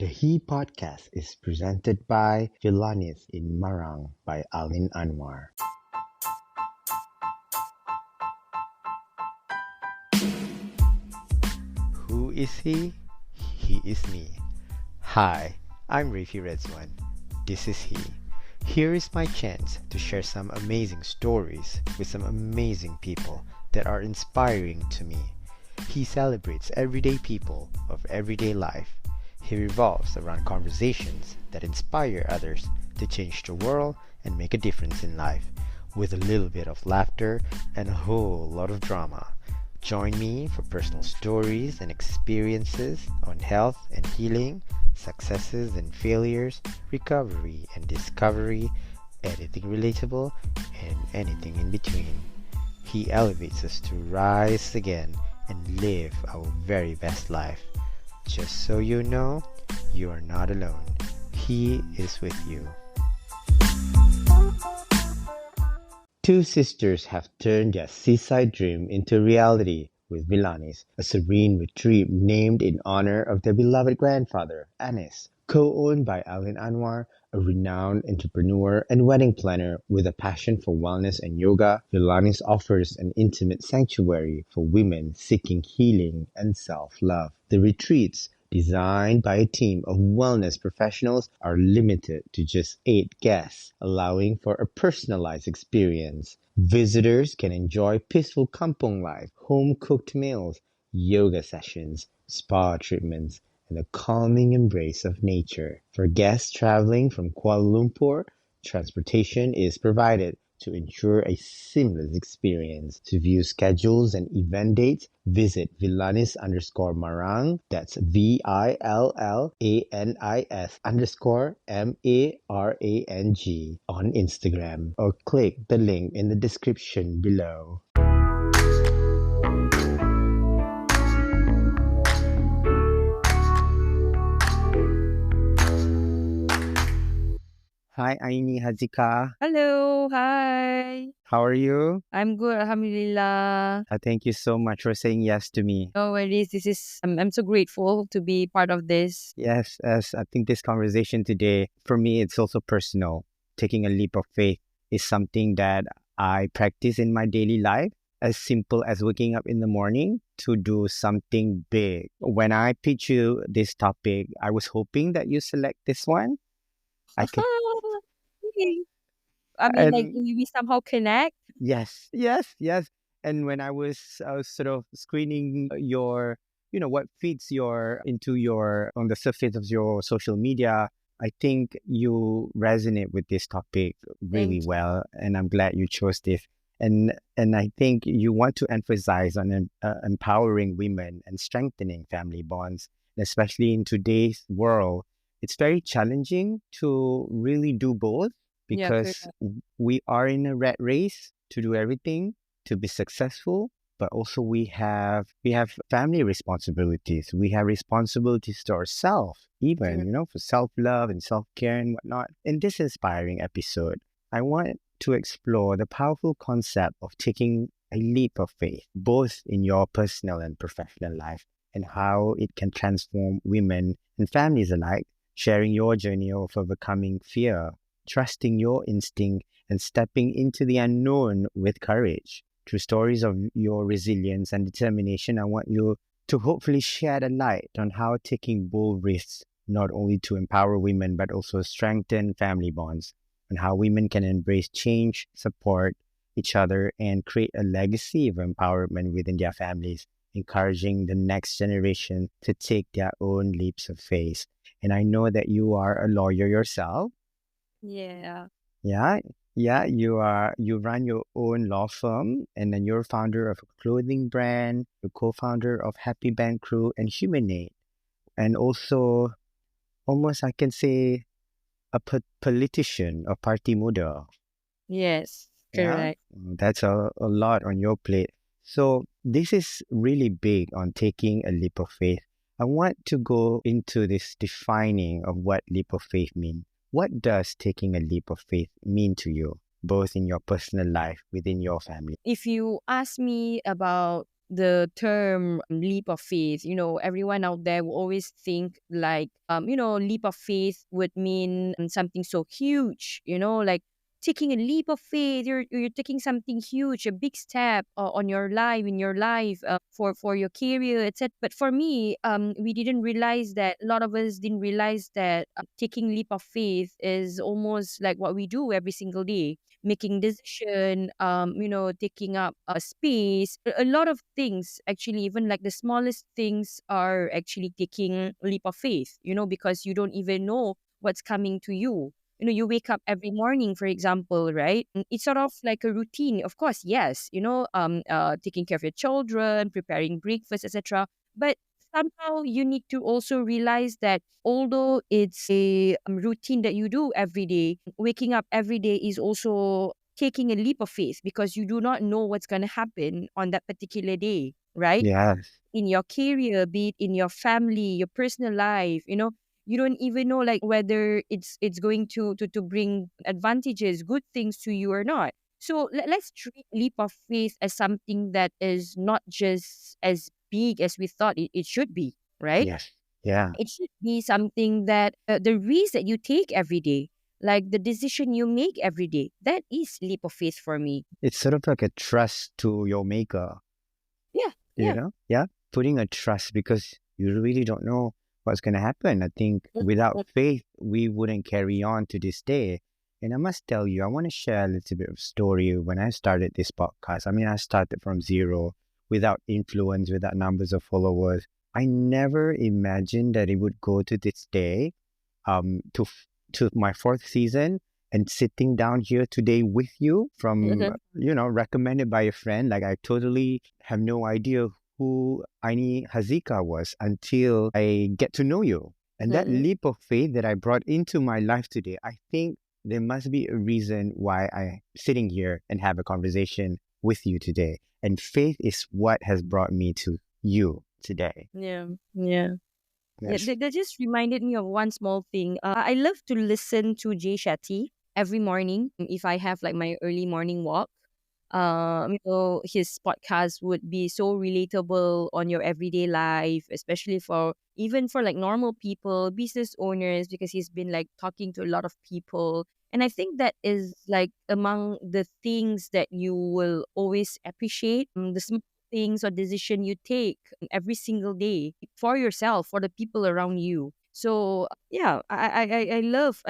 The He podcast is presented by Villanis in Marang by Alin Anwar. Who is he? He is me. Hi, I'm Rafi Redzwan. This is he. Here is my chance to share some amazing stories with some amazing people that are inspiring to me. He celebrates everyday people of everyday life. He revolves around conversations that inspire others to change the world and make a difference in life, with a little bit of laughter and a whole lot of drama. Join me for personal stories and experiences on health and healing, successes and failures, recovery and discovery, anything relatable, and anything in between. He elevates us to rise again and live our very best life. Just so you know, you are not alone. He is with you. Two sisters have turned their seaside dream into reality with Villanis, a serene retreat named in honor of their beloved grandfather, Anis. Co-owned by Alin Anwar, a renowned entrepreneur and wedding planner with a passion for wellness and yoga, Villanis offers an intimate sanctuary for women seeking healing and self-love. The retreats, designed by a team of wellness professionals, are limited to just 8 guests, allowing for a personalized experience. Visitors can enjoy peaceful kampong life, home-cooked meals, yoga sessions, spa treatments, and the calming embrace of nature. For guests traveling from Kuala Lumpur, transportation is provided to ensure a seamless experience. To view schedules and event dates, visit Villanis_Marang, that's VILLANIS_MARANG on Instagram, or click the link in the description below. Hi, Ainie Haziqah. Hello, hi. How are you? I'm good, Alhamdulillah. Thank you so much for saying yes to me. No worries. I'm so grateful to be part of this. Yes, as I think this conversation today, for me, it's also personal. Taking a leap of faith is something that I practice in my daily life, as simple as waking up in the morning to do something big. When I pitch you this topic, I was hoping that you select this one. I can, Okay. I mean, like, and we somehow connect. yes. And when I was sort of screening your, what feeds your into your on the surface of your social media, I think you resonate with this topic really Thank you. well, and I'm glad you chose this. And I think you want to emphasize on empowering women and strengthening family bonds, especially in today's world. It's very challenging to really do both Yeah, because correct. we are in a rat race to do everything to be successful, but also we have family responsibilities. We have responsibilities to ourselves, even, Correct. for self-love and self-care and whatnot. In this inspiring episode, I want to explore the powerful concept of taking a leap of faith, both in your personal and professional life, and how it can transform women and families alike, sharing your journey of overcoming fear, trusting your instinct, and stepping into the unknown with courage. Through stories of your resilience and determination, I want you to hopefully shed a light on how taking bold risks not only to empower women but also strengthen family bonds, and how women can embrace change, support each other, and create a legacy of empowerment within their families, encouraging the next generation to take their own leaps of faith. And I know that you are a lawyer yourself. Yeah. Yeah, you run your own law firm, and then you're founder of a clothing brand, you're co-founder of Happy Band Crew and Humanate, and also almost I can say a politician of Party Muda. Yes, Yeah, correct. that's a lot on your plate. So this is really big on taking a leap of faith. I want to go into this defining of what leap of faith means. What does taking a leap of faith mean to you, both in your personal life, within your family? If you ask me about the term leap of faith. Everyone out there will always think like, leap of faith would mean something so huge, like taking a leap of faith. You're taking something huge, a big step on your life, in your life, for your career, etc. But for me, we didn't realize that, a lot of us didn't realize that taking leap of faith is almost like what we do every single day, making decision, taking up a space, a lot of things actually, even like the smallest things are actually taking leap of faith, because you don't even know what's coming to you. You wake up every morning, for example, right? It's sort of like a routine. Of course, yes, taking care of your children, preparing breakfast, etc. But somehow you need to also realize that although it's a routine that you do every day, waking up every day is also taking a leap of faith, because you do not know what's going to happen on that particular day, right? Yes. In your career, be it in your family, your personal life, you don't even know like whether it's going to bring advantages, good things to you or not. So let's treat leap of faith as something that is not just as big as we thought it should be, right? Yes. Yeah. It should be something that the risk that you take every day, like the decision you make every day, that is leap of faith for me. It's sort of like a trust to your maker, Yeah, you yeah. know? Yeah. Putting a trust because you really don't know what's going to happen. I think without Mm, faith, we wouldn't carry on to this day. And I must tell you, I want to share a little bit of story when I started this podcast. I mean, I started from zero without influence, without numbers of followers. I never imagined that it would go to this day, to my fourth season, and sitting down here today with you from, mm. recommended by a friend. Like, I totally have no idea who Ainie Haziqah was until I get to know you. And that leap of faith that I brought into my life today, I think there must be a reason why I'm sitting here and have a conversation with you today. And faith is what has brought me to you today. Yeah, yeah. Yeah, Yes. that just reminded me of one small thing. I love to listen to Jay Shetty every morning if I have like my early morning walk. His podcast would be so relatable on your everyday life, especially for even for like normal people, business owners, because he's been like talking to a lot of people. And I think that is like among the things that you will always appreciate, the small things or decision you take every single day for yourself, for the people around you. So yeah, I love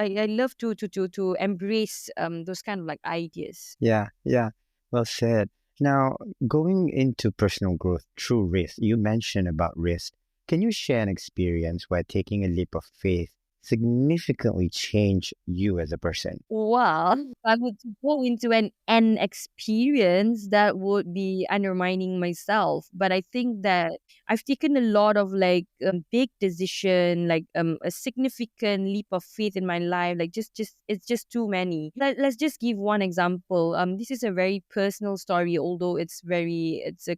to embrace those kind of like ideas. Yeah, yeah. Well said. Now, going into personal growth through risk, you mentioned about risk. Can you share an experience where taking a leap of faith significantly changed you as a person? Well, if I would go into an experience, that would be undermining myself. But I think that I've taken a lot of like big decision, like a significant leap of faith in my life. Like just it's just too many. Let's just give one example. This is a very personal story, although it's a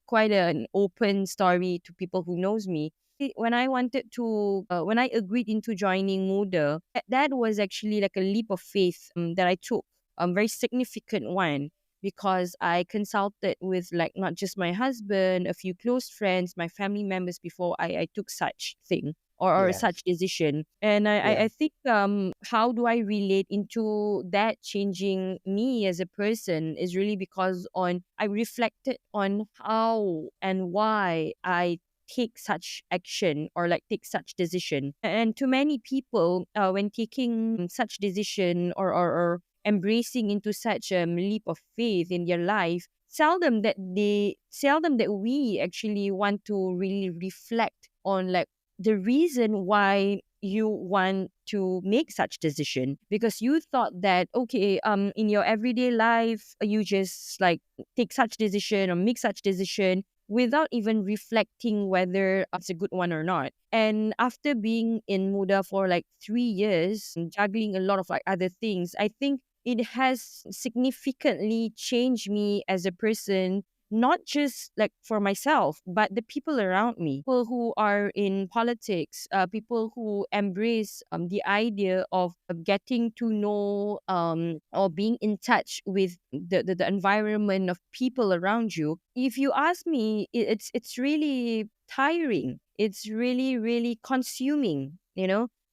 quite an open story to people who knows me. When I wanted to, when I agreed into joining Muda, that was actually like a leap of faith that I took, a very significant one, because I consulted with like not just my husband, a few close friends, my family members before I took such thing or Yes. such decision. And Yeah. I think how do I relate into that changing me as a person is really because on I reflected on how and why I take such action or like take such decision. And to many people, when taking such decision or embracing into such a leap of faith in their life, seldom that we actually want to really reflect on like the reason why you want to make such decision, because you thought that okay, in your everyday life you just like take such decision or make such decision without even reflecting whether it's a good one or not. And after being in Muda for like 3 years, and juggling a lot of like other things, I think it has significantly changed me as a person, not just like for myself, but the people around me, people who are in politics, people who embrace the idea of getting to know or being in touch with the environment of people around you. If you ask me, it's really tiring. It's really, really consuming,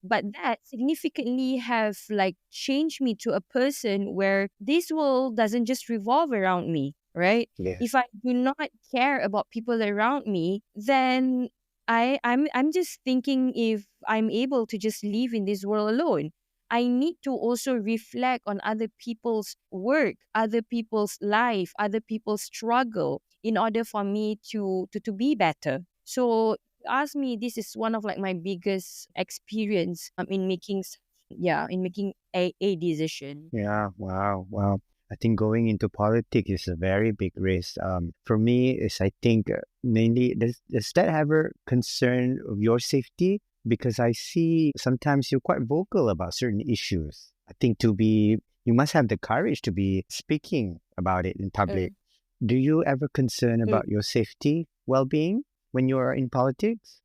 but that significantly have like changed me to a person where this world doesn't just revolve around me, right? If Yes. I do not care about people around me, then I'm just thinking if I'm able to just live in this world alone. I need to also reflect on other people's work, other people's life, other people's struggle in order for me to be better. So ask me, this is one of like my biggest experience in making in making a decision. Yeah, wow, wow. I think going into politics is a very big risk. For me, is I think mainly does that ever concern of your safety? Because I see sometimes you're quite vocal about certain issues. I think you must have the courage to be speaking about it in public. Mm. Do you ever concern Mm. about your safety, well-being when you're in politics?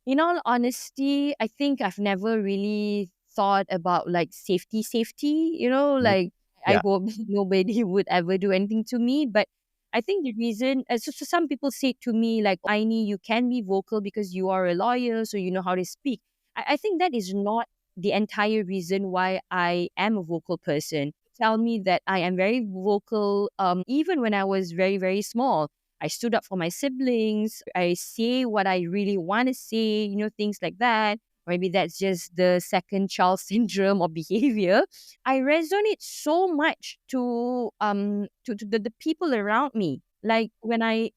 In all honesty, I think I've never really thought about like safety, Mm. like I Yeah, hope nobody would ever do anything to me. But I think the reason, so some people say to me, like, Aini, you can be vocal because you are a lawyer, so you know how to speak. I think that is not the entire reason why I am a vocal person. Tell me that I am very vocal, even when I was very, very small. I stood up for my siblings. I say what I really want to say, things like that. Maybe that's just the second child syndrome or behavior. I resonate so much to the people around me. Like when I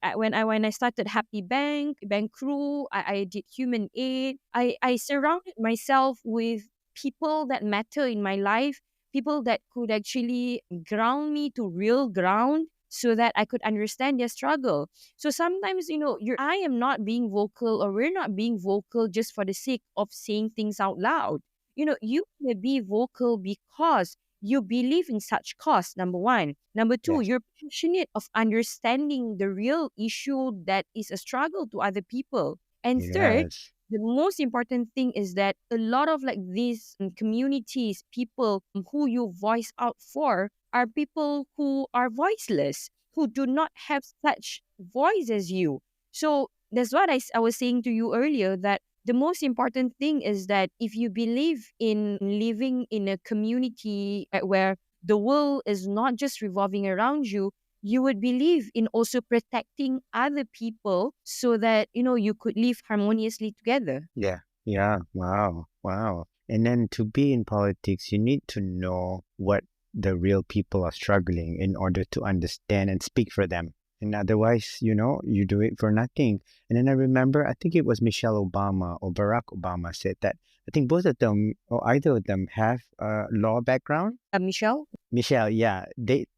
started Happy Bank Crew, I did human aid. I surrounded myself with people that matter in my life, people that could actually ground me to real ground so that I could understand their struggle. So sometimes, I am not being vocal or we're not being vocal just for the sake of saying things out loud. You may be vocal because you believe in such cause, number one. Number two, yes, you're passionate of understanding the real issue that is a struggle to other people. And third, yes, the most important thing is that a lot of like these communities, people who you voice out for, are people who are voiceless, who do not have such voice as you. So that's what I was saying to you earlier, that the most important thing is that if you believe in living in a community where the world is not just revolving around you, you would believe in also protecting other people so that you could live harmoniously together. yeah, yeah. Wow, wow. And then to be in politics, you need to know what the real people are struggling in order to understand and speak for them. And otherwise, you do it for nothing. And then I remember, I think it was Michelle Obama or Barack Obama said that I think both of them or either of them have a law background. Michelle? Michelle, yeah,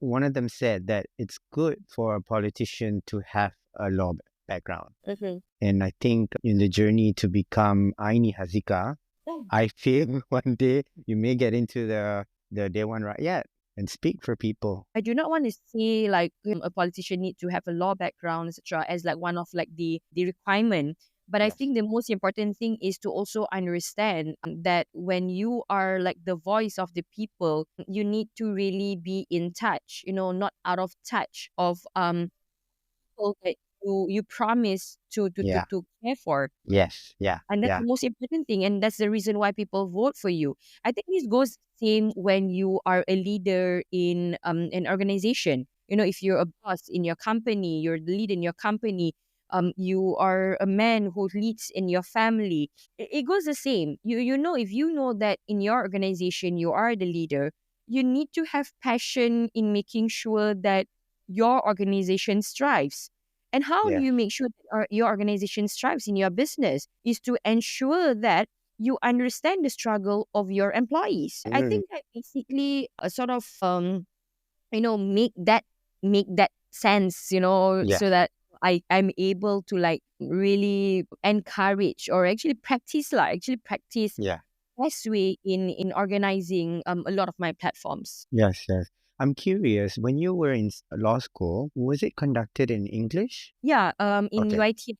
one of them said that it's good for a politician to have a law background. Mm-hmm. And I think in the journey to become Ainie Haziqah, I feel one day you may get into the day one right yet and speak for people. I do not want to say like a politician need to have a law background, etc., as like one of like the requirement. But I Yes. think the most important thing is to also understand that when you are like the voice of the people, you need to really be in touch, not out of touch of people that you promise Yeah. to care for. Yes. Yeah. And that's Yeah. the most important thing. And that's the reason why people vote for you. I think this goes same when you are a leader in an organization. If you're a boss in your company, you're the lead in your company, you are a man who leads in your family. It goes the same. If you know that in your organization you are the leader, you need to have passion in making sure that your organization strives. And how do Yes. you make sure that your organization strives in your business? Is to ensure that you understand the struggle of your employees. I Mm, think that basically sort of make that sense, so yes. that I'm able to like really encourage or actually practice Yeah. best way in organizing a lot of my platforms. Yes. Yes. I'm curious, when you were in law school, was it conducted in English? Yeah, in Okay. UIT,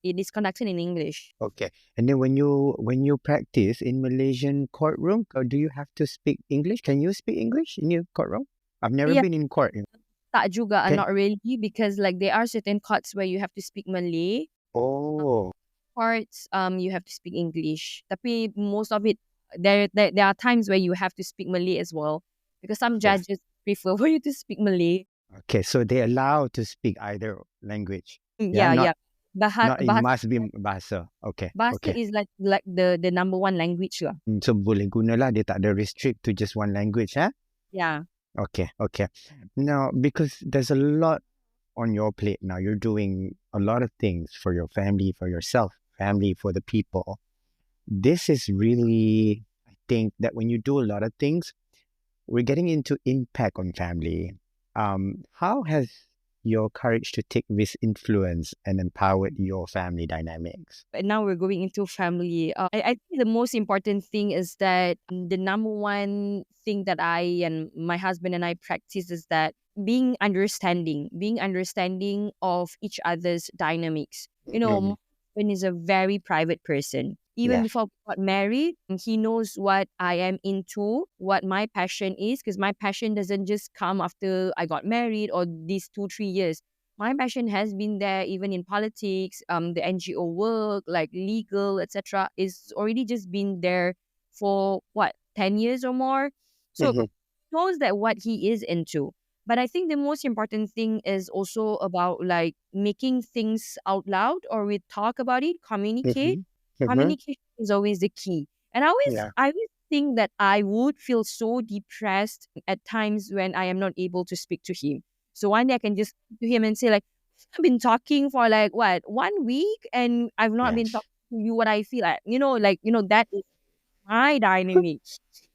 it is conducted in English. Okay. And then when you practice in Malaysian courtroom, do you have to speak English? Can you speak English in your courtroom? I've never Yeah, been in court. tak juga, Can not really, because like there are certain courts where you have to speak Malay. Oh, Parts, you have to speak English. Tapi most of it, there are times where you have to speak Malay as well, because some yeah. judges prefer for you to speak Malay. Okay, so they allow to speak either language. Yeah, Yeah, not yeah. Bahasa, not it must be bahasa. Okay, bahasa okay. is like the number one language lah. So boleh gunalah, dia tak ada restrict to just one language, eh? Yeah. Okay, okay. Now, because there's a lot on your plate now, you're doing a lot of things for your family, for yourself, family, for the people. This is really, I think that when you do a lot of things, we're getting into impact on family. How has your courage to take this influence and empowered your family dynamics? And now we're going into family. I think the most important thing is that the number one thing that I and my husband and I practice is that being understanding of each other's dynamics. Mm-hmm. My husband is a very private person. Even Yeah. before we got married, he knows what I am into, what my passion is, because my passion doesn't just come after I got married or these 2-3 years. My passion has been there even in politics, the NGO work, like legal, etc. Is already just been there for what, 10 years or more. So Mm-hmm. knows that what he is into. But I think the most important thing is also about like making things out loud, or we talk about it, communicate. Mm-hmm. Mm-hmm. Communication is always the key. And Yeah. I always think that I would feel so depressed at times when I am not able to speak to him. So one day I can just speak to him and say like, I've been talking for like what, 1 week, and I've not been Yes. talking to you what I feel like. That is my dynamic.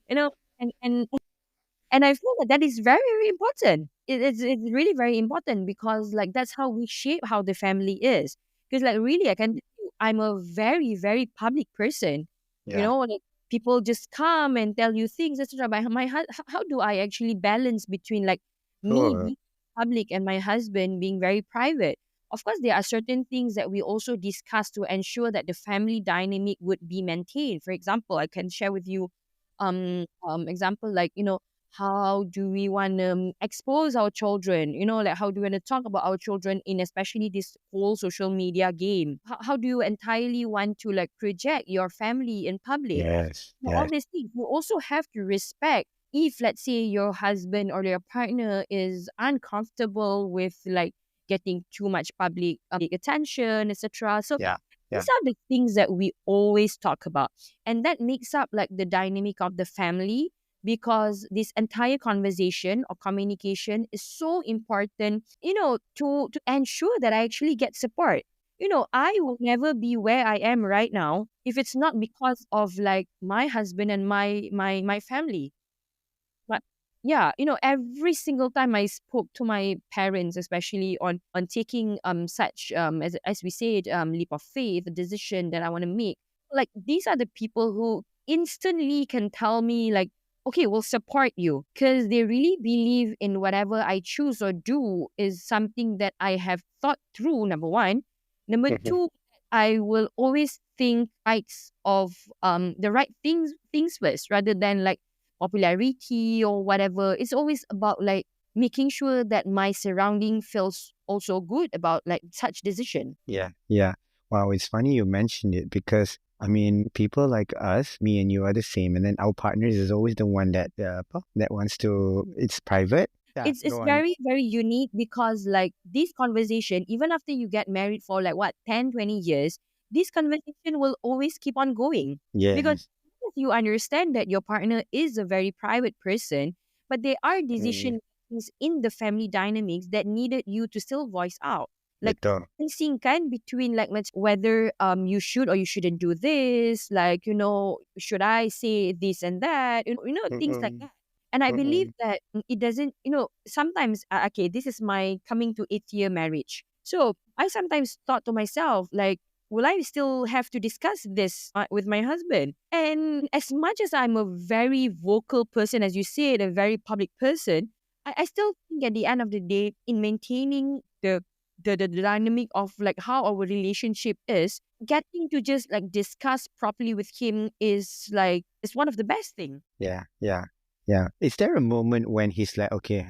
You know, and I feel that that is very, very important. It's really very important, because like that's how we shape how the family is. Because like really, I can tell you, I'm a very, very public person. Yeah. Like people just come and tell you things, etc. But how do I actually balance between like me Sure. being public and my husband being very private? Of course, there are certain things that we also discuss to ensure that the family dynamic would be maintained. For example, I can share with you example like how do we want to expose our children, like how do we want to talk about our children in especially this whole social media game. How do you entirely want to like project your family in public? Yes. All Yes. these things you also have to respect. If let's say your husband or your partner is uncomfortable with like getting too much public attention, etc. So Yeah. these Yeah. are the things that we always talk about, and that makes up like the dynamic of the family, because this entire conversation or communication is so important, to ensure that I actually get support. I will never be where I am right now if it's not because of like my husband and my family. But yeah, every single time I spoke to my parents, especially on taking such as we said, leap of faith, the decision that I want to make, like these are the people who instantly can tell me like, okay, we'll support you, because they really believe in whatever I choose or do is something that I have thought through. Number one, number Mhm. two, I will always think the right things first, rather than like popularity or whatever. It's always about like making sure that my surrounding feels also good about like such decision. Yeah. Yeah. Wow, it's funny you mentioned it because I mean, people like us, me and you are the same, and then our partners is always the one that that wants to. It's private. Yeah. It's Go on. very, very unique, because like this conversation, even after you get married for like what, 10-20 years, this conversation will always keep on going, because Yes. you understand that your partner is a very private person, but there are Mm, decision makings in the family dynamics that needed you to still voice out. Like betul. kan between like whether you should or you shouldn't do this, like should I say this and that, things like Mm-mm. that. And I believe Mm-mm. that it doesn't, sometimes, okay, this is my coming to 8th year marriage. So I sometimes thought to myself, like, will I still have to discuss this with my husband? And as much as I'm a very vocal person, as you said, a very public person, I still think at the end of the day, in maintaining the dynamic of like how our relationship is, getting to just like discuss properly with him is one of the best thing. Yeah, yeah, yeah. Is there a moment when he's like, okay,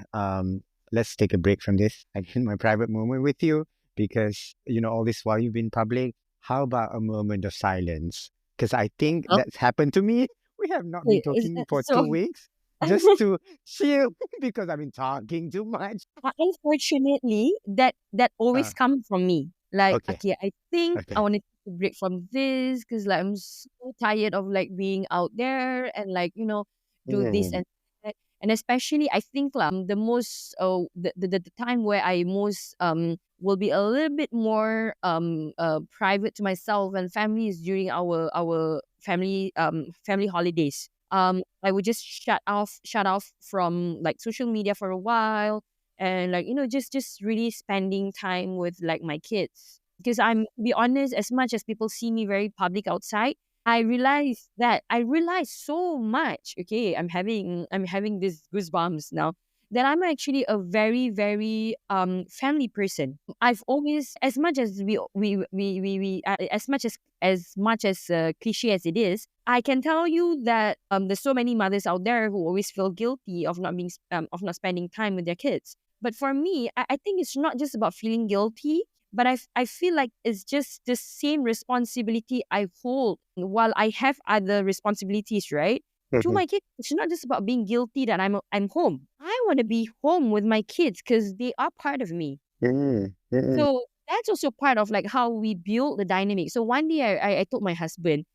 let's take a break from this. I need my private moment with you because all this while you've been public. How about a moment of silence? Because I think that's happened to me. We have not been Okay, talking for so 2 weeks just to chill because I've been talking too much. unfortunately, that Uh, always comes from me. Like, okay, okay, I think I okay. want to take a break from this because like I'm so tired of like being out there and like do this Mm, and that. And especially, I think the most the time where I most will be a little bit more private to myself and family is during our family holidays. I would just shut off from like social media for a while and like just really spending time with like my kids because I'm to be honest, as much as people see me very public outside, I realize so much. Okay, I'm having this goosebumps now that I'm actually a very very family person. I've always, as much as as much as cliche as it is, I can tell you that there's so many mothers out there who always feel guilty of of not spending time with their kids. But for me, I think it's not just about feeling guilty, but I feel like it's just the same responsibility I hold while I have other responsibilities, right? To mhm, my kids, it's not just about being guilty that I'm home. I want to be home with my kids because they are part of me. mm, mm, So that's also part of like how we build the dynamic. So one day I told my husband,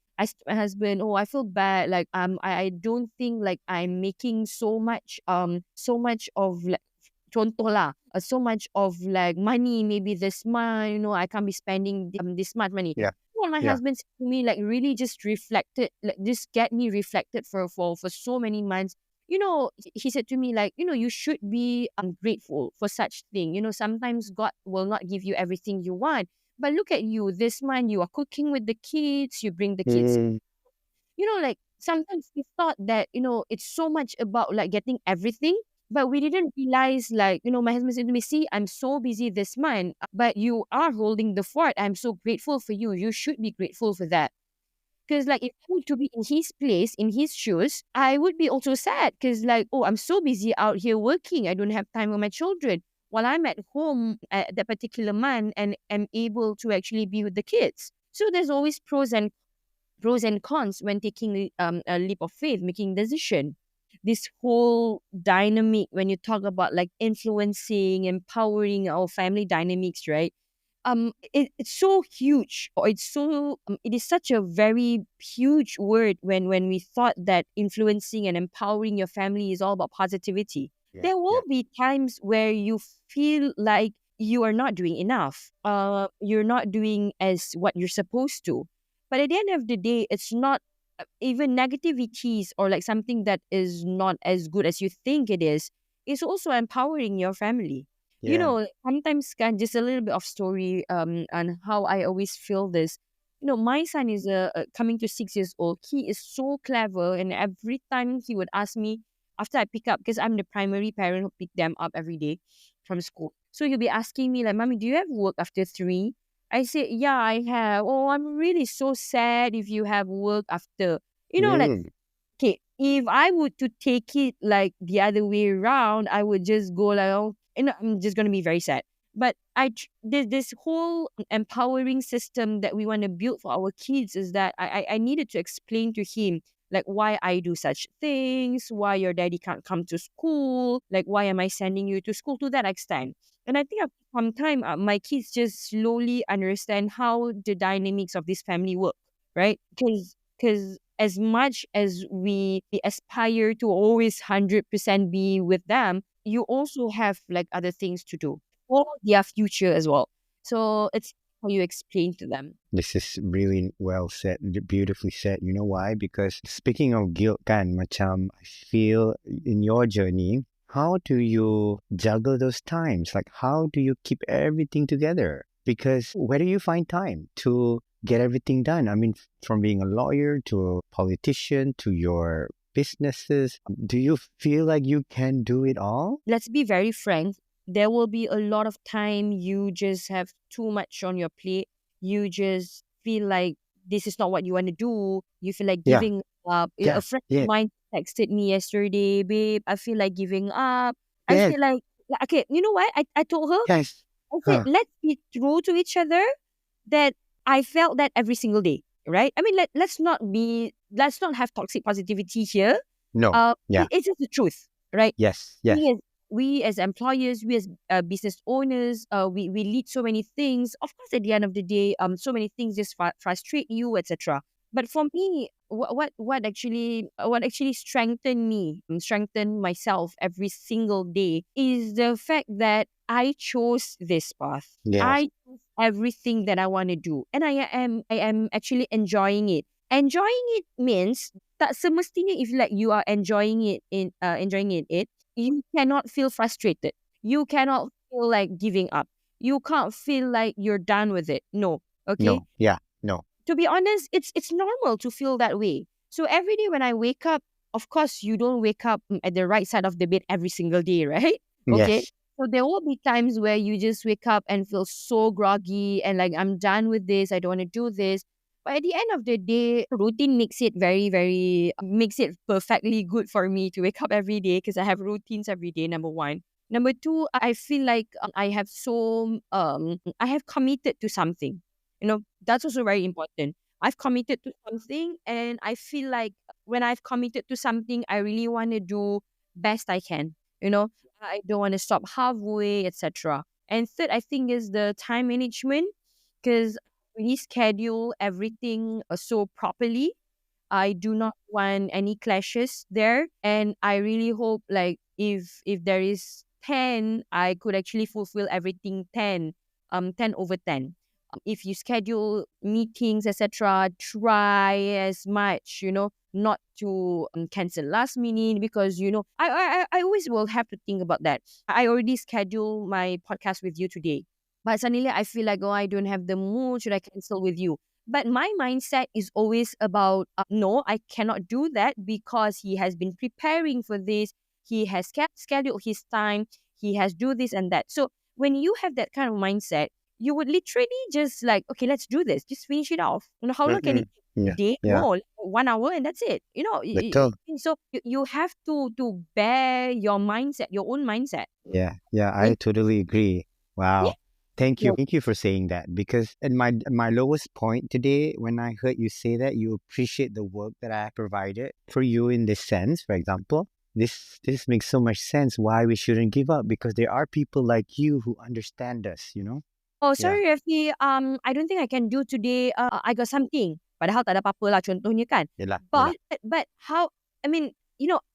my husband, oh, I feel bad. Like I don't think like I'm making so much of like contoh lah, so much of like money maybe this month, I can't be spending this much money. yeah, Well, my yeah. husband said to me like really just reflected, like just get me reflected for so many months. He said to me like, you should be grateful for such thing. Sometimes God will not give you everything you want, but look at you this month, you are cooking with the kids, you bring the kids. Mm, Like sometimes we thought that, it's so much about like getting everything, but we didn't realize like, my husband said to me, see, I'm so busy this month, but you are holding the fort. I'm so grateful for you. You should be grateful for that. Because like if I were to be in his place, in his shoes, I would be also sad because like, oh, I'm so busy out here working. I don't have time with my children. While I'm at home at that particular month and am able to actually be with the kids. So there's always pros and cons when taking a leap of faith, making decision. This whole dynamic when you talk about like influencing, empowering our family dynamics, right? It's so huge, or it is such a very huge word when we thought that influencing and empowering your family is all about positivity. yeah, There will yeah. be times where you feel like you are not doing enough, you're not doing as what you're supposed to, but at the end of the day, it's not even negativities or like something that is not as good as you think it is. It's also empowering your family. Yeah. Sometimes just a little bit of story on how I always feel this. My son is coming to 6 years old. He is so clever, and every time he would ask me after I pick up, because I'm the primary parent who pick them up every day from school. So he'll be asking me like, "Mommy, do you have work after 3?" I said, "Yeah, I have." "Oh, I'm really so sad if you have work after." Like, Mm, okay, if I would to take it like the other way around, I would just go like, oh, I'm just gonna be very sad. But this whole empowering system that we want to build for our kids is that I needed to explain to him like why I do such things, why your daddy can't come to school, like why am I sending you to school to that extent. And I think after some time, my kids just slowly understand how the dynamics of this family work, right? Because as much as we aspire to always 100% be with them, you also have like other things to do for their future as well. So it's how you explain to them. this is really well said, beautifully said. You know why? Because speaking of guilt, kan, macam I feel in your journey, how do you juggle those times? Like, how do you keep everything together? Because where do you find time to get everything done. I mean, from being a lawyer to a politician to your businesses, do you feel like you can do it all? Let's be very frank. There will be a lot of time you just have too much on your plate. You just feel like this is not what you want to do. You feel like Yeah, giving up. A yeah, friend of yeah, mine texted me yesterday, babe, I feel like giving up. I yes, feel like, okay, you know what? I told her, yes. I said, Huh. let's be true to each other, that I felt that every single day, right? I mean, let's not have toxic positivity here. No, yeah, It's just the truth, right? yes, yes, we as we as employers, we as business owners, we lead so many things. Of course, at the end of the day, so many things just frustrate you, etc. But for me, what actually strengthened me, strengthened myself every single day, is the fact that I chose this path. yes. I chose everything that I want to do, and I am actually enjoying it. Enjoying it means tak semestinya if like you are enjoying it, you cannot feel frustrated. You cannot feel like giving up. You can't feel like you're done with it. No. Okay. No, yeah, no, To be honest, it's normal to feel that way. So every day when I wake up, of course you don't wake up at the right side of the bed every single day, right? Okay. yes. So there will be times where you just wake up and feel so groggy and like, I'm done with this. I don't want to do this. But at the end of the day, routine makes it very, very, makes it perfectly good for me to wake up every day because I have routines every day, number one. Number two, I feel like I have committed to something. That's also very important. I've committed to something, and I feel like when I've committed to something, I really want to do best I can. You know, I don't want to stop halfway, etc. And third, I think is the time management, because we schedule everything so properly. I do not want any clashes there, and I really hope like if there is 10, I could actually fulfill everything 10, 10 over 10. If you schedule meetings, etc., try as much, not to cancel last minute, because I always will have to think about that. I already scheduled my podcast with you today, but suddenly I feel like, oh, I don't have the mood. Should I cancel with you? But my mindset is always about, no, I cannot do that because he has been preparing for this. He has kept scheduled his time. He has do this and that. So when you have that kind of mindset, you would literally just like, okay, let's do this. Just finish it off. How long can it Mm-mm. take? A Yeah, day? yeah, No, like 1 hour and that's it. betul. So you have to bear your mindset, your own mindset. Yeah, yeah, Yeah. I totally agree. Yeah. Wow. Thank you for saying that, because at my lowest point today, when I heard you say that you appreciate the work that I provided for you in this sense, for example, this makes so much sense why we shouldn't give up, because there are people like you who understand us, you know? Oh, Yeah. sorry, Refi. I don't think I can do today. I got something. Padahal tak ada apa-apa lah contohnya kan. Yelah, yelah. But how, I mean,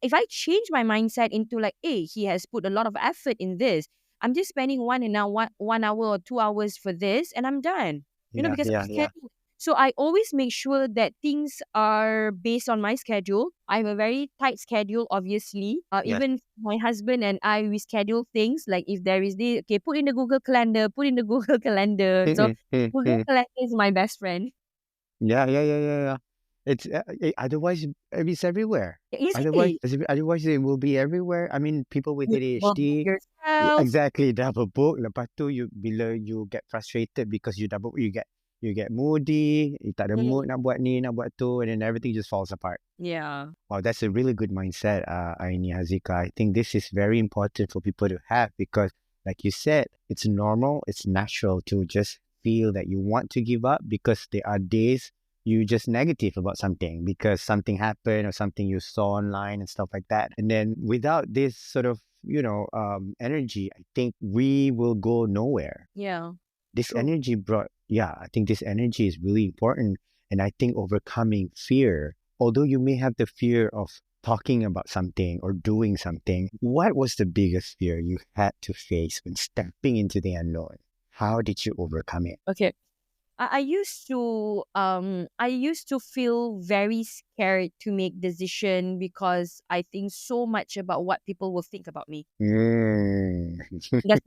if I change my mindset into like, hey, he has put a lot of effort in this. I'm just spending 1 hour or 2 hours for this and I'm done. Yeah, Because yeah, I yeah. schedule. So I always make sure that things are based on my schedule. I have a very tight schedule, obviously. Yes. Even my husband and I, we schedule things like if there is this, okay, put in the Google Calendar, put in the Google Calendar. So Google Calendar is my best friend. Yeah, yeah, yeah, yeah, yeah. It's otherwise it's everywhere. Easily. Otherwise it will be everywhere. I mean, people with You will book ADHD, yourself. exactly, double book. Lepas tu you bila you get frustrated because you double you get moody. You tak ada Mm, mood nak buat ni, nak buat tu, and then everything just falls apart. yeah. Wow, that's a really good mindset, Ainie Haziqah. I think this is very important for people to have, because, like you said, it's normal, it's natural to just feel that you want to give up, because there are days you just negative about something because something happened or something you saw online and stuff like that. And then without this sort of, energy, I think we will go nowhere. Yeah. This True. energy I think this energy is really important. And I think overcoming fear, although you may have the fear of talking about something or doing something, what was the biggest fear you had to face when stepping into the unknown? How did you overcome it? Okay. I used to feel very scared to make decision because I think so much about what people will think about me. Mm. That's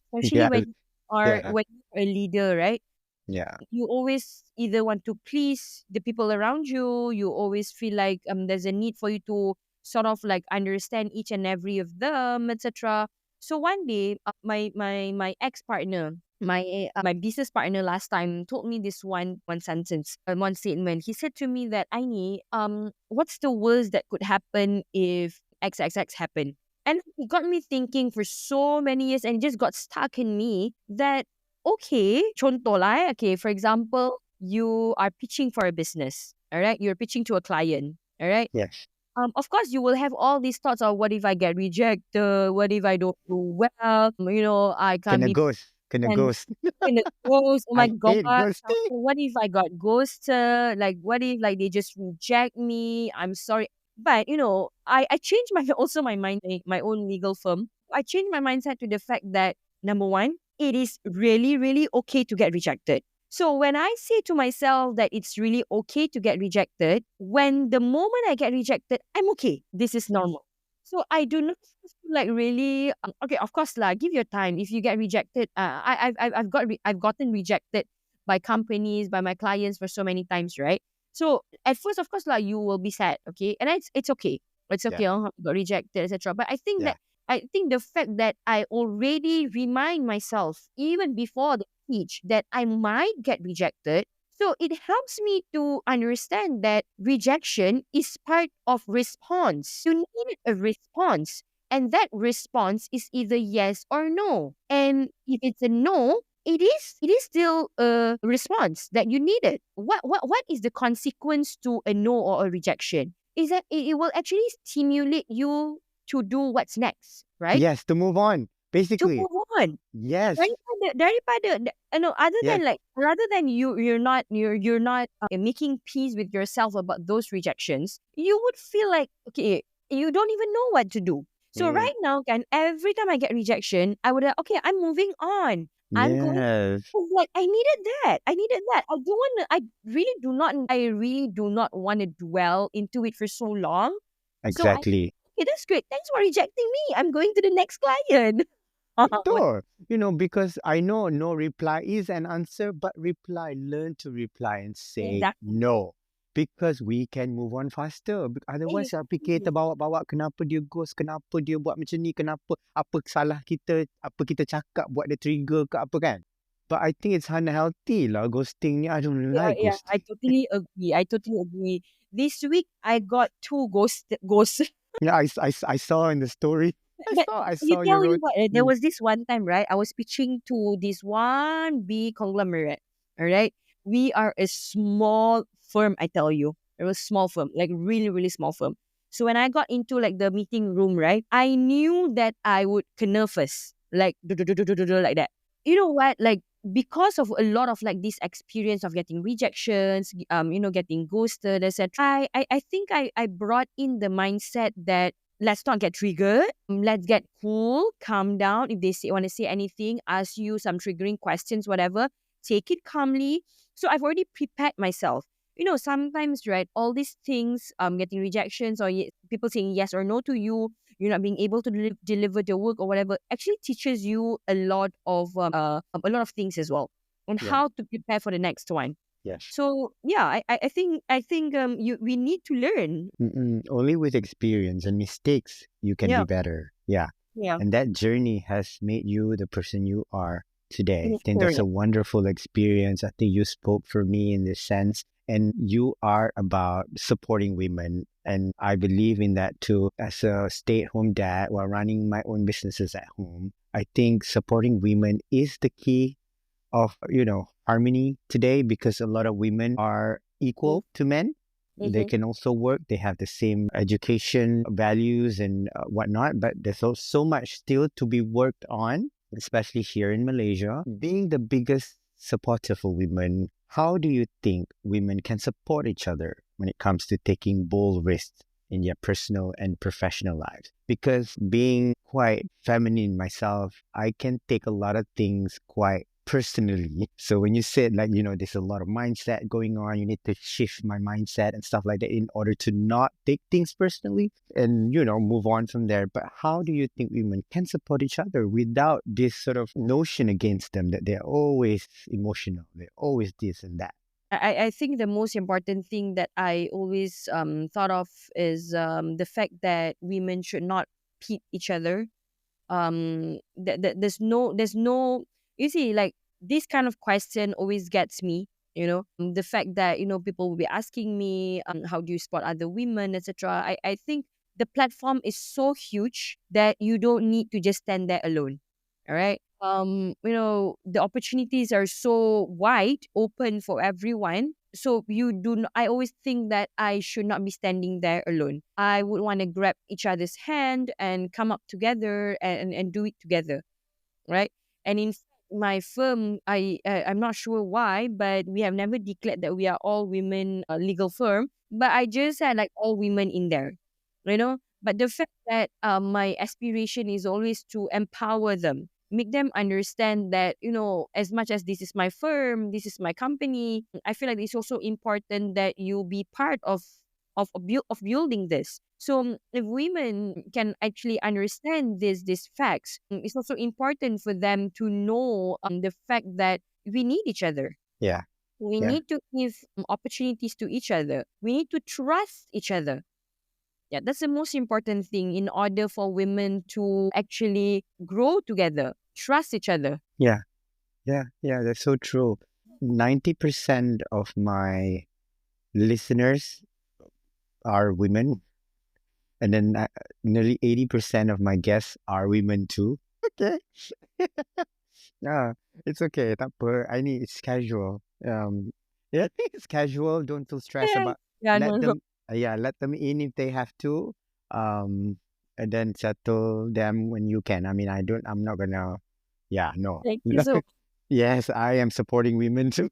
especially Yeah, when you are yeah, when you're a leader, right? Yeah. You always either want to please the people around you. You always feel like there's a need for you to sort of like understand each and every of them, etc. So one day, my ex partner, my business partner last time told me this one sentence, one statement. He said to me that, Ainie, what's the worst that could happen if XXX happen? And it got me thinking for so many years, and it just got stuck in me that, okay, contoh lah, okay, for example, you are pitching for a business, all right? You're pitching to a client, all right? Yes. Of course, you will have all these thoughts of what if I get rejected? What if I don't do well? I can't Kena be ghost. Kena and ghost. in the ghost. Oh my I god! hate ghosting. What if I got ghosted? Like, what if like they just reject me? I'm sorry, but I changed my also my mind. My own legal firm. I changed my mindset to the fact that number one, it is really really okay to get rejected. So when I say to myself that it's really okay to get rejected, when the moment I get rejected, I'm okay. This is normal. So I do not feel like really okay. Of course, lah. Give your time. If you get rejected, I've gotten rejected by companies, by my clients for so many times, right? So at first, of course, lah, you will be sad, okay, and it's okay. It's Yeah. okay. Got rejected, etc. But Yeah. I think the fact that I already remind myself even before the speech that I might get rejected. So it helps me to understand that rejection is part of response. You need a response. And that response is either yes or no. And if it's a no, it is still a response that you needed. What is the consequence to a no or a rejection? Is that it will actually stimulate you to do what's next, right? Yes, to move on. To Basically. move on. Yes. Daripada other Yes. than like rather than you're not making peace with yourself about those rejections, you would feel like, okay, you don't even know what to do. So Mm. right now, can every time I get rejection, I would okay, I'm moving on. I'm going Yes. like I needed that. I needed that. I really do not want to dwell into it for so long. So Exactly. okay, that's great. Thanks for rejecting me. I'm going to the next client. Sure. Because I know no reply is an answer, but learn to reply and say Exactly. no. Because we can move on faster. Otherwise, fikir Exactly. terbawa-bawa kenapa dia ghost, kenapa dia buat macam ni, kenapa, apa salah kita, apa kita cakap buat dia trigger ke apa kan. But I think it's unhealthy lah, ghosting ni. I don't Yeah, like yeah, I ghosting. totally agree. I totally agree. This week I got two ghosts. Yeah, I saw in the story. But I you saw you tell you wrote. what, there was this one time, right? I was pitching to this one big conglomerate. All right. We are a small firm, I tell you. It was small firm, like really, really small firm. So when I got into like the meeting room, right, I knew that I would get nervous, like like that. You know what? Like because of a lot of like this experience of getting rejections, getting ghosted, etc. I think I brought in the mindset that let's not get triggered. Let's get cool, calm down. If they want to say anything, ask you some triggering questions, whatever, take it calmly. So I've already prepared myself. Sometimes, right, all these things, getting rejections or people saying yes or no to you, you're not being able to deliver the work or whatever, actually teaches you a lot of things as well on Yeah. how to prepare for the next one. Yes. So yeah, I think we need to learn. Only with experience and mistakes you can be Yeah, better. Yeah. yeah. And that journey has made you the person you are today. I think that's a Correct. wonderful experience. I think you spoke for me in this sense. And you are about supporting women. And I believe in that too. As a stay at home dad while running my own businesses at home, I think supporting women is the key of harmony today, because a lot of women are equal to men. They Mm-hmm. can also work, they have the same education values and whatnot, but there's so much still to be worked on, especially here in Malaysia. Being the biggest supporter for women, how do you think women can support each other when it comes to taking bold risks in their personal and professional lives? Because being quite feminine myself, I can take a lot of things quite personally. So when you said like, there's a lot of mindset going on, you need to shift my mindset and stuff like that in order to not take things personally and, move on from there. But how do you think women can support each other without this sort of notion against them that they're always emotional, they're always this and that? I think the most important thing that I always thought of is the fact that women should not pit each other. There's no you see, like, this kind of question always gets me. The fact that people will be asking me, how do you spot other women, etc. I think the platform is so huge that you don't need to just stand there alone. All right. The opportunities are so wide open for everyone. So you do not, I always think that I should not be standing there alone. I would want to grab each other's hand and come up together and do it together, right? And in fact, my firm, I'm not sure why, but we have never declared that we are all women legal firm. But I just had like all women in there, you know. But the fact that my aspiration is always to empower them, make them understand that as much as this is my firm, this is my company, I feel like it's also important that you be part of building this. So if women can actually understand these facts, it's also important for them to know the fact that we need each other. Yeah. We Yeah. need to give opportunities to each other. We need to trust each other. Yeah, that's the most important thing in order for women to actually grow together, trust each other. Yeah. Yeah. Yeah. That's so true. 90% of my listeners are women. And then nearly 80% of my guests are women too. Okay. Yeah, it's okay. Tak apa. I need it's casual. Yeah, it's casual. Don't feel stressed Yeah, about. yeah, Let no, no. them. Yeah, let them in if they have to. Um, and then settle them when you can. I mean, I don't. I'm not gonna. Yeah, no. Thank you so. Yes, I am supporting women too.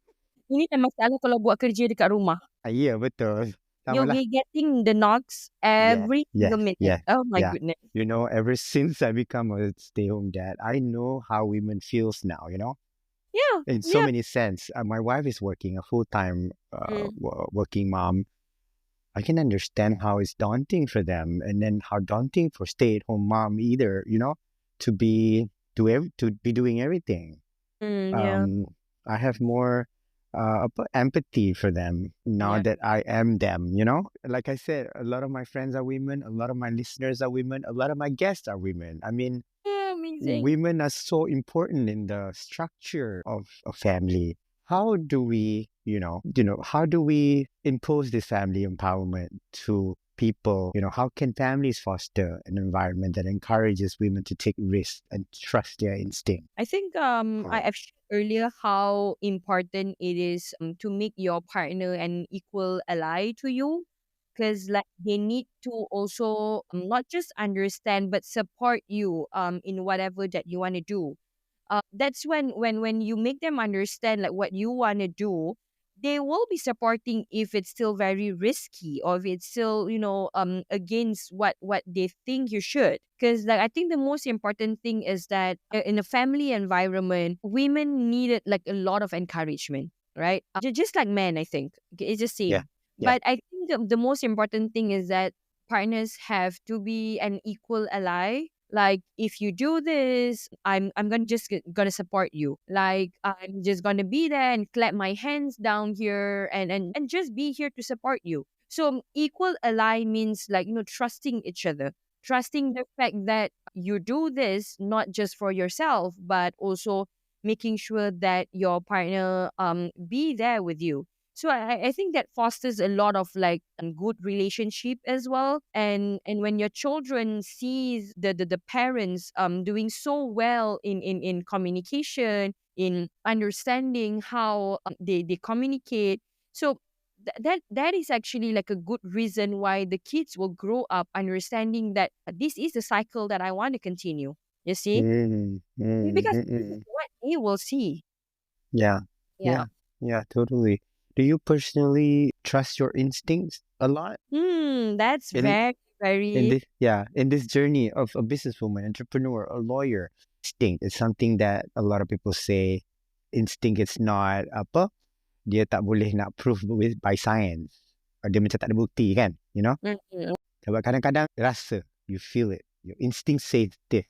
Ini tak masalah kalau buat kerja dekat rumah. Yeah, betul. You'll Sama lah. be getting the knocks Yes, every single yes, minute. yes, Oh my yeah. goodness. Ever since I become a stay-home dad, I know how women feels now. Yeah, In so yeah. many sense. My wife is working a full-time Mm, working mom. I can understand how it's daunting for them, and then how daunting for stay-at-home mom either. To be to be doing everything. yeah. um, I have more empathy for them now Yeah. that I am them. Like I said, a lot of my friends are women, a lot of my listeners are women, a lot of my guests are women. I mean, Yeah, amazing. women are so important in the structure of a family. How do we, how do we impose this family empowerment to people? How can families foster an environment that encourages women to take risks and trust their instinct? I think Oh, I've shared earlier how important it is to make your partner an equal ally to you, because like they need to also not just understand but support you in whatever that you want to do. That's when you make them understand like what you want to do, they will be supporting if it's still very risky or if it's still against what they think you should. Because like I think the most important thing is that in a family environment, women needed like a lot of encouragement, right? Just like men, I think it's the yeah, same. yeah. But I think the most important thing is that partners have to be an equal ally. Like if you do this, I'm gonna gonna support you. Like I'm just gonna be there and clap my hands down here and just be here to support you. So equal ally means like trusting each other, trusting the fact that you do this not just for yourself but also making sure that your partner be there with you. So I think that fosters a lot of like good relationship as well. And when your children sees the parents doing so well in communication, in understanding how they communicate. So that is actually like a good reason why the kids will grow up understanding that this is the cycle that I want to continue. You see? Mm, mm, Because mm, this is mm. what they will see. Yeah, Yeah. yeah, yeah, totally. Do you personally trust your instincts a lot That's in very, in very. this yeah in this journey of a businesswoman, entrepreneur, a lawyer? Instinct is something that a lot of people say. instinct is not dia tak boleh nak prove by science. Dia macam tak ada bukti kan, Sebab kadang-kadang rasa, you feel it. Your instinct says this.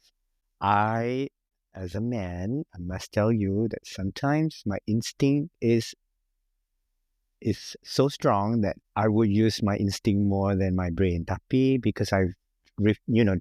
As a man, I must tell you that sometimes my instinct is so strong that I would use my instinct more than my brain. Tapi because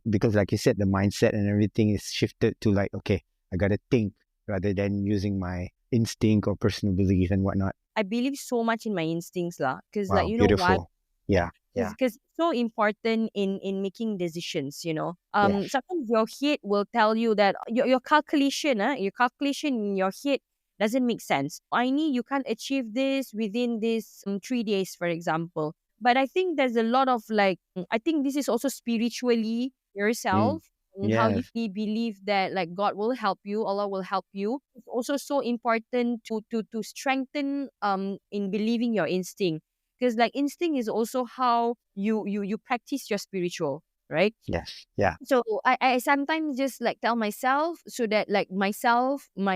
because like you said, the mindset and everything is shifted to like, okay, I gotta think rather than using my instinct or personal belief and whatnot. I believe so much in my instincts because Wow, you know why? beautiful. Yeah. Because it's so important in making decisions, Yes. Sometimes your head will tell you that your calculation in your head doesn't make sense. Ainie, you can't achieve this within this 3 days, for example. But I think there's a lot of I think this is also spiritually yourself and how you Yes. believe that like God will help you, Allah will help you. It's also so important to strengthen in believing your instinct, because like instinct is also how you practice your spiritual, right? Yes. Yeah. So I sometimes just like tell myself so that like my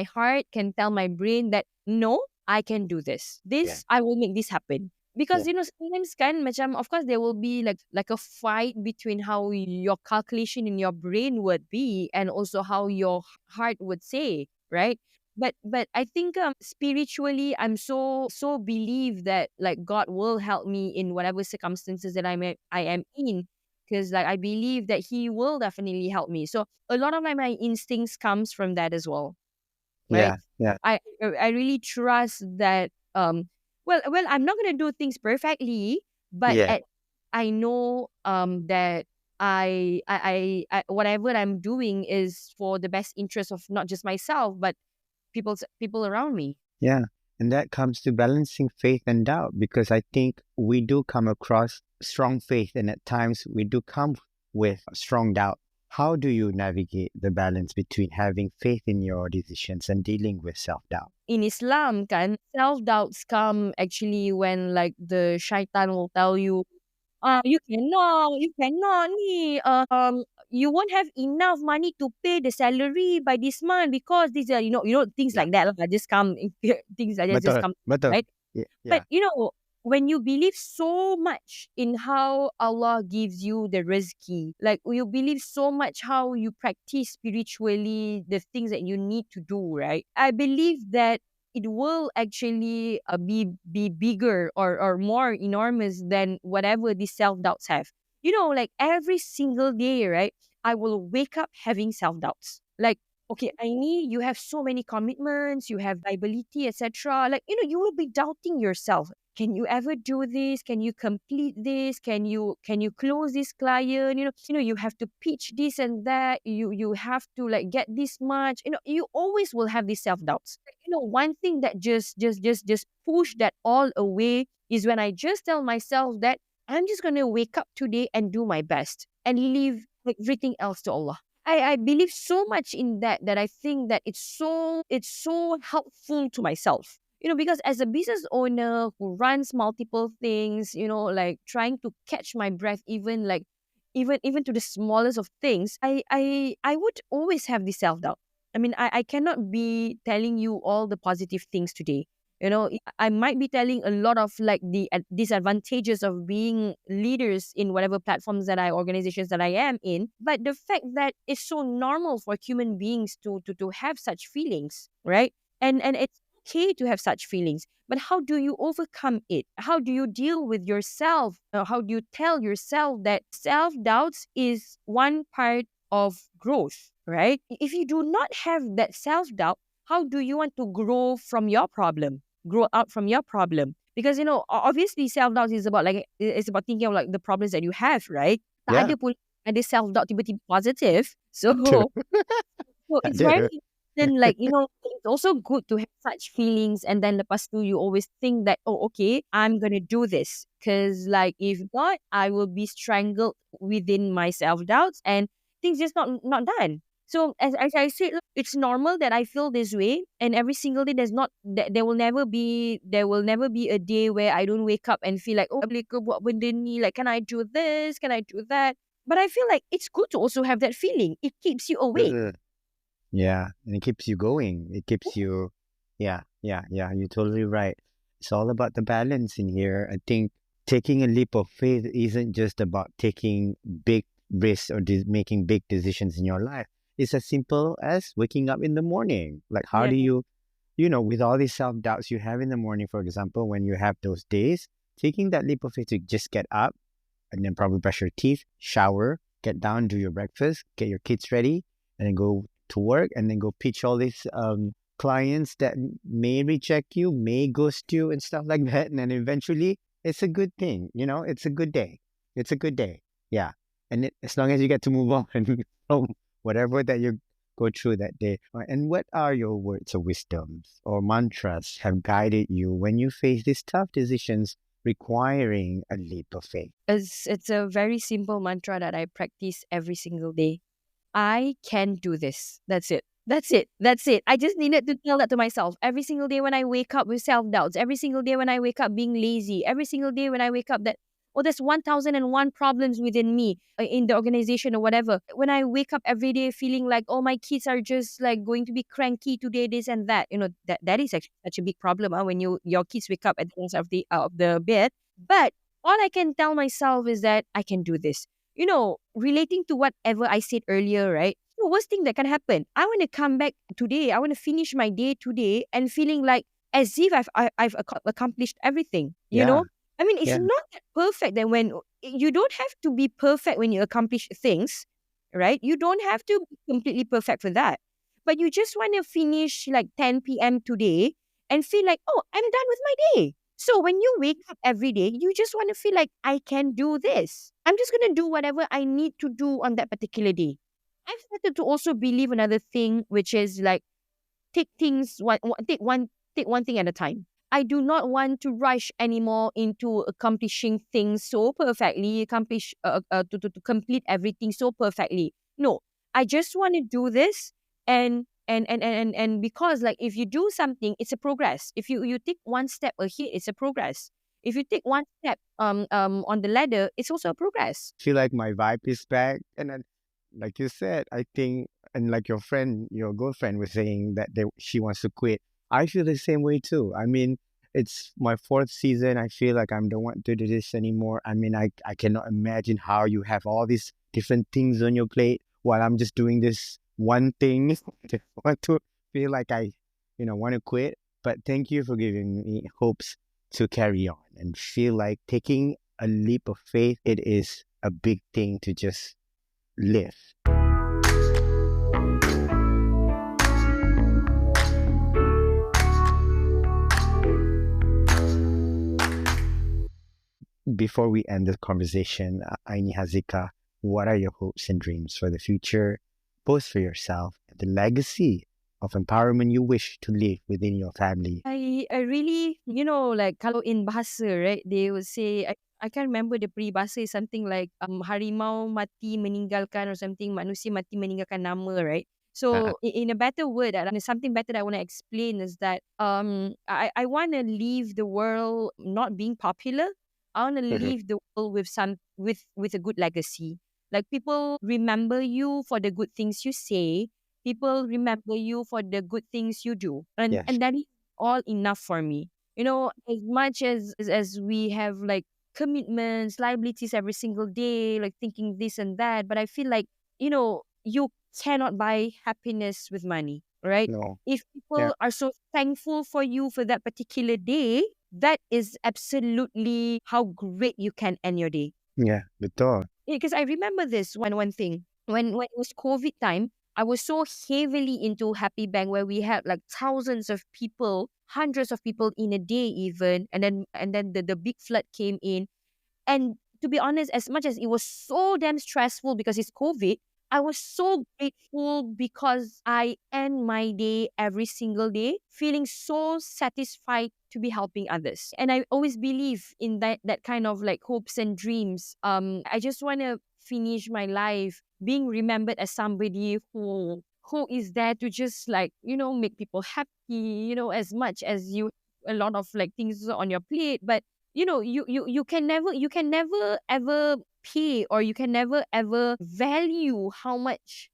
heart can tell my brain that no, I can do this. Yeah. I will make this happen. Because Yeah. sometimes kan macam of course there will be like a fight between how your calculation in your brain would be and also how your heart would say, right? But I think spiritually I'm so believe that like God will help me in whatever circumstances that I am in, because like I believe that He will definitely help me. So a lot of my instincts comes from that as well, right? Yeah. Yeah. I really trust that well I'm not gonna do things perfectly, but Yeah. I know that I whatever I'm doing is for the best interest of not just myself but people around me. Yeah. And that comes to balancing faith and doubt, because I think we do come across strong faith and at times we do come with strong doubt. How do you navigate the balance between having faith in your decisions and dealing with self-doubt? In Islam kan, self-doubts come actually when like the shaitan will tell you, you cannot ni, you won't have enough money to pay the salary by this month because these are, things Yeah. like that lah, just come, things like that just Betul. come, Betul. right? Yeah. But Yeah. when you believe so much in how Allah gives you the rizki, like you believe so much how you practice spiritually the things that you need to do, right? I believe that it will actually be bigger or more enormous than whatever these self-doubts have. Like every single day, right? I will wake up having self-doubts. Like, okay, Aini, you have so many commitments, you have liability, etc. Like, you will be doubting yourself. Can you ever do this? Can you complete this? Can you close this client? You have to pitch this and that. You have to like get this much. You always will have these self-doubts. One thing that just push that all away is when I just tell myself that I'm just gonna wake up today and do my best and leave everything else to Allah. I believe so much in that I think that it's so helpful to myself. Because as a business owner who runs multiple things, like trying to catch my breath, even to the smallest of things, I would always have this self-doubt. I mean, I cannot be telling you all the positive things today. I might be telling a lot of like the disadvantages of being leaders in whatever platforms organizations that I am in. But the fact that it's so normal for human beings to have such feelings, right? And it's okay to have such feelings. But how do you overcome it? How do you deal with yourself? How do you tell yourself that self-doubts is one part of growth, right? If you do not have that self-doubt, how do you want to grow out from your problem? Because obviously self-doubt is about like it's about thinking of like the problems that you have, right? Tak Yeah. ada pun ada self-doubt tiba-tiba positive. So Betul. so Tak it's very ada. important, like, it's also good to have such feelings. And then lepas tu, you always think that, oh, okay, I'm going to do this. Because, like, if not, I will be strangled within my self-doubts and things just not done. So, as I said, look, it's normal that I feel this way. And every single day, there will never be a day where I don't wake up and feel like, oh, boleh ke buat benda ni? Like, can I do this? Can I do that? But I feel like it's good to also have that feeling. It keeps you awake. Yeah. And it keeps you going. It keeps you Yeah. You're totally right. It's all about the balance in here. I think taking a leap of faith isn't just about taking big risks or making big decisions in your life. It's as simple as waking up in the morning. Like, how Yeah. do with all these self doubts you have in the morning, for example, when you have those days, taking that leap of faith to just get up and then probably brush your teeth, shower, get down, do your breakfast, get your kids ready, and then go to work, and then go pitch all these clients that may reject you, may ghost you, and stuff like that. And then eventually, it's a good thing. It's a good day. It's a good day. Yeah. And as long as you get to move on from whatever that you go through that day. And what are your words of wisdoms or mantras have guided you when you face these tough decisions requiring a leap of faith? It's a very simple mantra that I practice every single day. I can do this. That's it. That's it. That's it. I just needed to tell that to myself every single day when I wake up with self doubts, every single day when I wake up being lazy, every single day when I wake up that, oh, there's 1001 problems within me in the organization or whatever. When I wake up every day feeling like, oh, my kids are just like going to be cranky today, this and that, that is actually such a big problem when your kids wake up at the end of the bed. But all I can tell myself is that I can do this. Relating to whatever I said earlier, right? The worst thing that can happen, I want to come back today. I want to finish my day today and feeling like as if I've accomplished everything. Yeah, I mean, it's yeah. not that perfect. That when you don't have to be perfect when you accomplish things, right? You don't have to be completely perfect for that, but you just want to finish like 10 p.m. today and feel like, oh, I'm done with my day. So when you wake up every day, you just want to feel like I can do this. I'm just gonna do whatever I need to do on that particular day. I've started to also believe another thing, which is like take things take one thing at a time. I do not want to rush anymore into accomplishing things so perfectly, to complete everything so perfectly. No, I just want to do this, and because like if you do something, it's a progress. If you take one step ahead, it's a progress. If you take one step on the ladder, it's also a progress. Feel like my vibe is back. And then, like you said, I think, and like your girlfriend was saying that she wants to quit. I feel the same way too. I mean, it's my fourth season. I feel like I don't want to do this anymore. I mean, I cannot imagine how you have all these different things on your plate while I'm just doing this one thing. Just want to feel like I, want to quit. But thank you for giving me hopes to carry on and feel like taking a leap of faith. It is a big thing to just live. Before we end the conversation, Ainie Haziqah, what are your hopes and dreams for the future, both for yourself and the legacy of empowerment you wish to leave within your family? I really, like kalau in bahasa, right, they would say, I can't remember the peribahasa is something like harimau mati meninggalkan or something, manusia mati meninggalkan nama, right? Uh-uh. So in a better word, something better that I want to explain is that I want to leave the world not being popular. I want to Mhm. leave the world with with a good legacy. Like people remember you for the good things you say, people remember you for the good things you do, Yes. and that is all enough for me. As much as we have like commitments, liabilities every single day, like thinking this and that, but I feel like you cannot buy happiness with money, right? No. If Yeah. people are so thankful for you for that particular day, that is absolutely how great you can end your day. Yeah. Betul. Because I remember this one thing when it was COVID time. I was so heavily into Happy Bank where we had like thousands of people, hundreds of people in a day even, and then the big flood came in. And to be honest, as much as it was so damn stressful because it's COVID, I was so grateful because I end my day every single day feeling so satisfied to be helping others. And I always believe in that kind of like hopes and dreams. I just want to finish my life being remembered as somebody who is there to just like, make people happy, as much as you a lot of like things on your plate, but you can never ever pay, or you can never ever value how much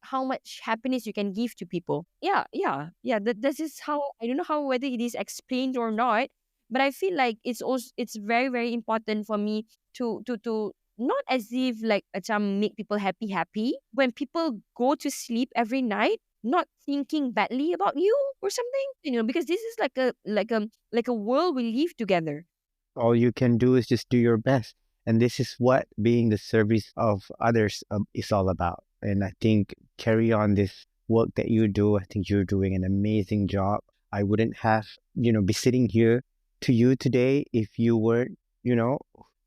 happiness you can give to people. Yeah. This is how, I don't know how whether it is explained or not, but I feel like it's also, it's very very important for me to not as if like make people happy when people go to sleep every night not thinking badly about you or something, because this is like a world we live together. All you can do is just do your best. And this is what being the service of others is all about. And I think carry on this work that you do. I think you're doing an amazing job. I wouldn't have, be sitting here to you today if you weren't,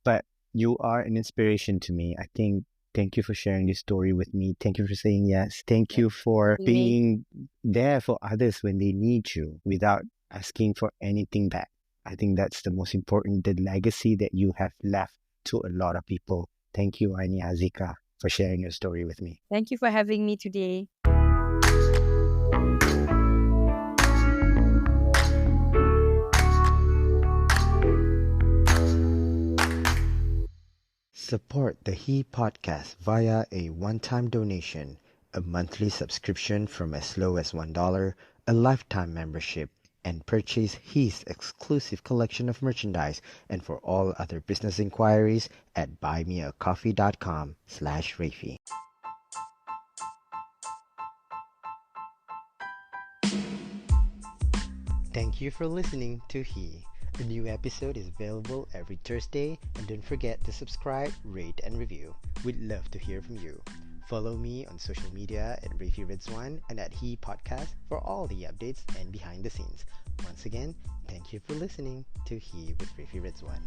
but you are an inspiration to me. I think thank you for sharing this story with me. Thank you for saying yes. Thank you for Me. being there for others when they need you without asking for anything back. I think that's the most important, the legacy that you have left to a lot of people. Thank you, Ainie Haziqah, for sharing your story with me. Thank you for having me today. Support the He podcast via a one-time donation, a monthly subscription from as low as $1, a lifetime membership, and purchase He's exclusive collection of merchandise. And for all other business inquiries at buymeacoffee.com/Rafi. Thank you for listening to He. A new episode is available every Thursday, and don't forget to subscribe, rate, and review. We'd love to hear from you. Follow me on social media at Rafi Ridzwan and at He Podcast for all the updates and behind the scenes. Once again, thank you for listening to He with Rafi Ridzwan.